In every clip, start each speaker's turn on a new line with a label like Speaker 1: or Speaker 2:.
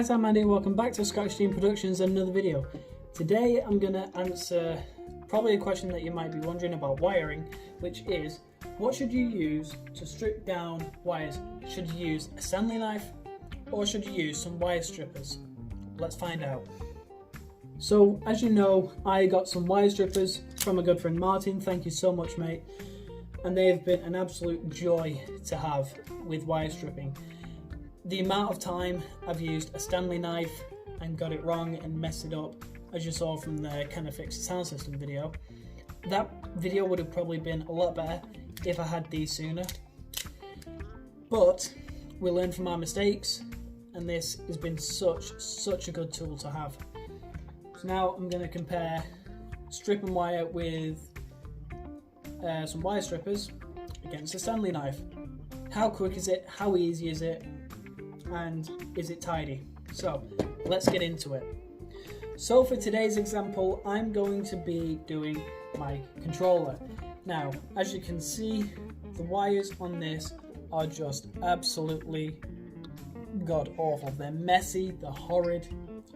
Speaker 1: guys, I'm Andy and welcome back to Scratch Team Productions and another video. Today I'm going to answer probably a question that you might be wondering about wiring, which is, what should you use to strip down wires? Should you use a Stanley knife or should you use some wire strippers? Let's find out. So as you know, I got some wire strippers from a good friend Martin. Thank you so much, mate. And they've been an absolute joy to have with wire stripping. The amount of time I've used a Stanley knife and got it wrong and messed it up, as you saw from the Can I Fix the Sound System video, that video would have probably been a lot better if I had these sooner. But we learn from our mistakes, and this has been such a good tool to have. So now I'm going to compare strip and wire with some wire strippers against a Stanley knife. How quick is it? How easy is it? And is it tidy? So let's get into it. So for today's example, I'm going to be doing my controller. Now, as you can see, the wires on this are just absolutely god awful. They're messy, they're horrid,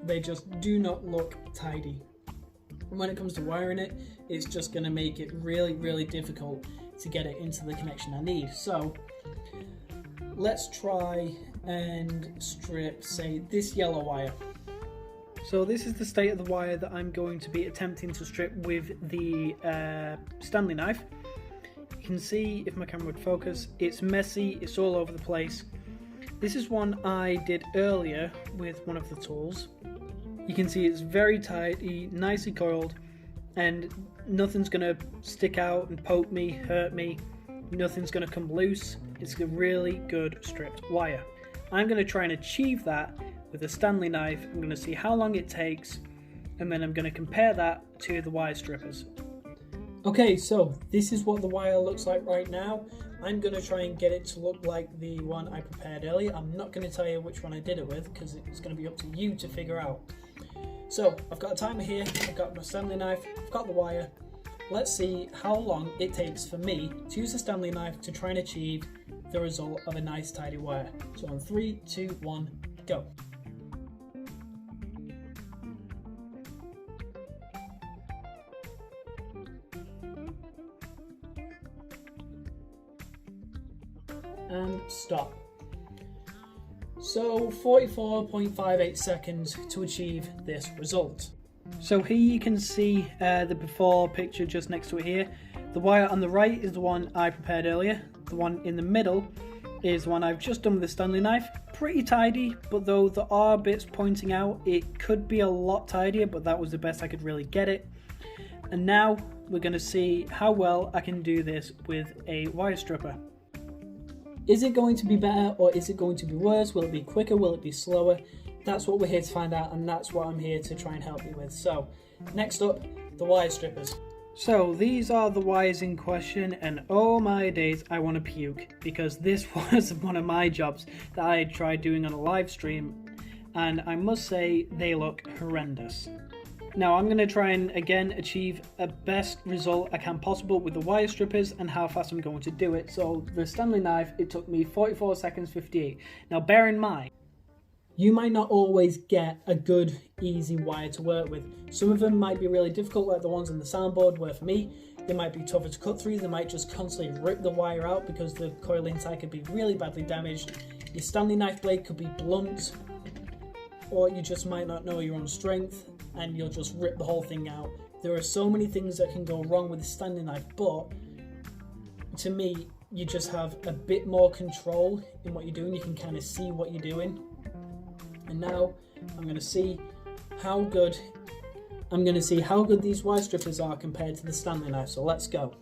Speaker 1: they just do not look tidy. And when it comes to wiring it, it's just going to make it really difficult to get it into the connection I need. So let's try and strip, say, this yellow wire. So this is the state of the wire that I'm going to be attempting to strip with the Stanley knife. You can see, if my camera would focus, it's messy, it's all over the place. This is one I did earlier with one of the tools. You can see it's very tidy, nicely coiled, and nothing's going to stick out and poke me, hurt me. Nothing's going to come loose. It's a really good stripped wire. I'm going to try and achieve that with a Stanley knife. I'm going to see how long it takes, and then I'm going to compare that to the wire strippers. Okay, so this is what the wire looks like right now. I'm going to try and get it to look like the one I prepared earlier. I'm not going to tell you which one I did it with because it's going to be up to you to figure out. So I've got a timer here, I've got my Stanley knife, I've got the wire. Let's see how long it takes for me to use a Stanley knife to try and achieve the result of a nice tidy wire. So on 3, 2, 1, go. And stop. So 44.58 seconds to achieve this result. So here you can see the before picture just next to it here. The wire on the right is the one I prepared earlier. The one in the middle is the one I've just done with the Stanley knife. Pretty tidy, but though there are bits pointing out, it could be a lot tidier, but that was the best I could really get it. And now we're going to see how well I can do this with a wire stripper. Is it going to be better or is it going to be worse? Will it be quicker? Will it be slower? That's what we're here to find out, and that's what I'm here to try and help you with. So next up, the wire strippers. So these are the wires in question, and oh my days, I want to puke, because this was one of my jobs that I had tried doing on a live stream, and I must say they look horrendous. Now I'm going to try and again achieve a best result I can possible with the wire strippers and how fast I'm going to do it. So the Stanley knife, it took me 44 seconds 58. Now bear in mind, you might not always get a good, easy wire to work with. Some of them might be really difficult, like the ones on the soundboard, where for me, they might be tougher to cut through. They might just constantly rip the wire out because the coil inside could be really badly damaged. Your Stanley knife blade could be blunt, or you just might not know your own strength and you'll just rip the whole thing out. There are so many things that can go wrong with the Stanley knife, but to me, you just have a bit more control in what you're doing. You can kind of see what you're doing. And now I'm going to see how good these wire strippers are compared to the Stanley knife. So let's go.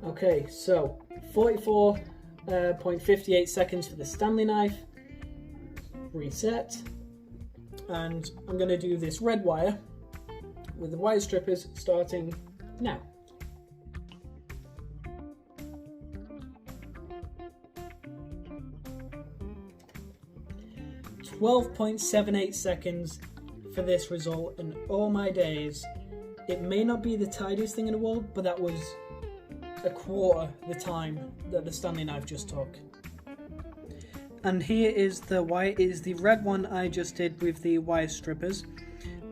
Speaker 1: Okay, so 44.58 seconds for the Stanley knife. Reset. And I'm going to do this red wire with the wire strippers starting now. 12.78 seconds for this result, and oh my days, it may not be the tidiest thing in the world, but that was a quarter the time that the Stanley knife just took. and here is the wire. It is the red one I just did with the wire strippers.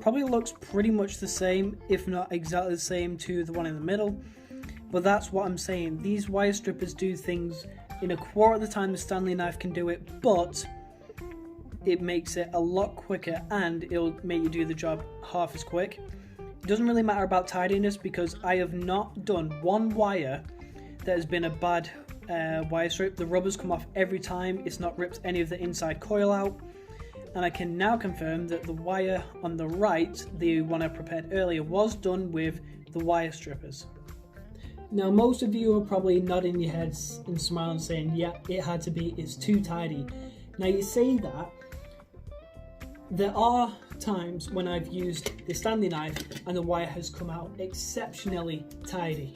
Speaker 1: Probably looks pretty much the same, if not exactly the same, to the one in the middle. But that's what I'm saying. These wire strippers do things in a quarter of the time the Stanley knife can do it, but it makes it a lot quicker and it'll make you do the job half as quick. It doesn't really matter about tidiness because I have not done one wire that has been a bad wire strip. The rubbers come off every time. It's not ripped any of the inside coil out. And I can now confirm that the wire on the right, the one I prepared earlier, was done with the wire strippers. Now most of you are probably nodding your heads and smiling saying, yeah, it had to be, it's too tidy. Now you say that, there are times when I've used the Stanley knife and the wire has come out exceptionally tidy.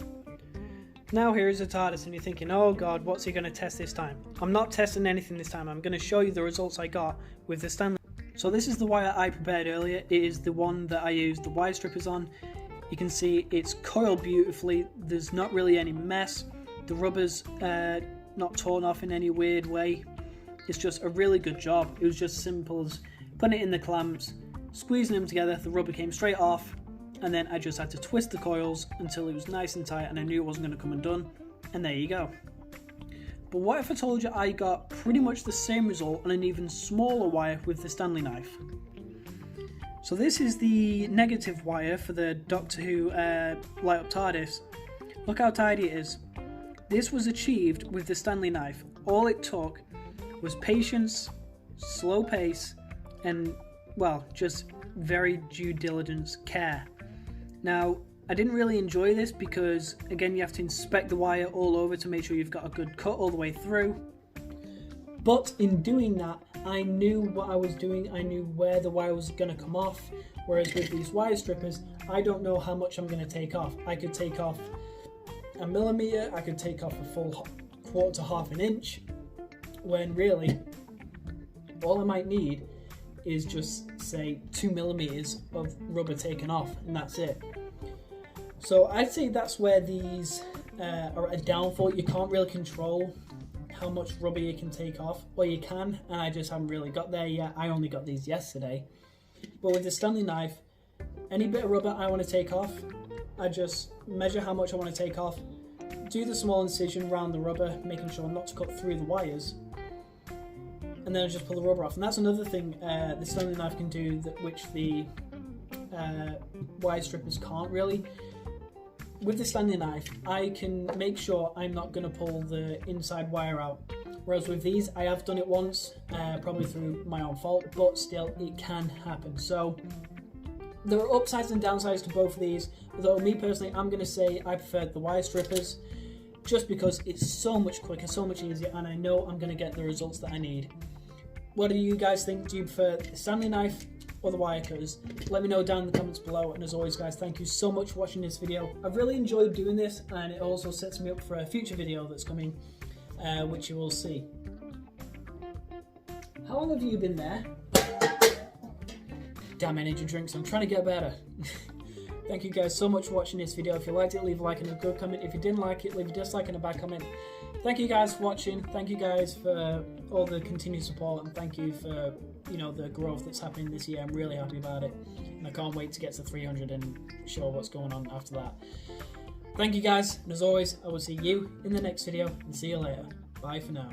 Speaker 1: Now here is a TARDIS and you're thinking, oh god, what's he going to test this time? I'm not testing anything this time, I'm going to show you the results I got with the Stanley. So this is the wire I prepared earlier. It is the one that I used the wire strippers on. You can see it's coiled beautifully, there's not really any mess. The rubber's not torn off in any weird way. It's just a really good job. It was just simple as putting it in the clamps, squeezing them together, the rubber came straight off, and then I just had to twist the coils until it was nice and tight and I knew it wasn't going to come undone, and there you go. But what if I told you I got pretty much the same result on an even smaller wire with the Stanley knife? So this is the negative wire for the Doctor Who light up TARDIS. Look how tidy it is. This was achieved with the Stanley knife. All it took was patience, slow pace, and, well, just very due diligence care. Now, I didn't really enjoy this because, again, you have to inspect the wire all over to make sure you've got a good cut all the way through. But in doing that, I knew what I was doing. I knew where the wire was going to come off. Whereas with these wire strippers, I don't know how much I'm going to take off. I could take off a millimeter, I could take off a full quarter to half an inch, when really, all I might need is just, say, 2 millimeters of rubber taken off, and that's it. So I'd say that's where these are a downfall. You can't really control how much rubber you can take off. Well, you can, and I just haven't really got there yet. I only got these yesterday. But with the Stanley knife, any bit of rubber I want to take off, I just measure how much I want to take off, do the small incision around the rubber, making sure not to cut through the wires, and then I just pull the rubber off. And that's another thing the Stanley knife can do that which the wire strippers can't really. With the Stanley knife, I can make sure I'm not going to pull the inside wire out. Whereas with these, I have done it once, probably through my own fault, but still, it can happen. So there are upsides and downsides to both of these, although me personally, I'm going to say I preferred the wire strippers, just because it's so much quicker, so much easier, and I know I'm going to get the results that I need. What do you guys think? Do you prefer the Stanley knife or the wire cutters? Let me know down in the comments below, and as always guys, thank you so much for watching this video. I've really enjoyed doing this, and it also sets me up for a future video that's coming, which you will see. How long have you been there? Damn energy drinks, I'm trying to get better. Thank you guys so much for watching this video. If you liked it, leave a like and a good comment. If you didn't like it, leave a dislike and a bad comment. Thank you guys for watching. Thank you guys for all the continued support, and thank you for, you know, the growth that's happening this year. I'm really happy about it, and I can't wait to get to 300 and show what's going on after that. Thank you guys, and as always, I will see you in the next video, and see you later. Bye for now.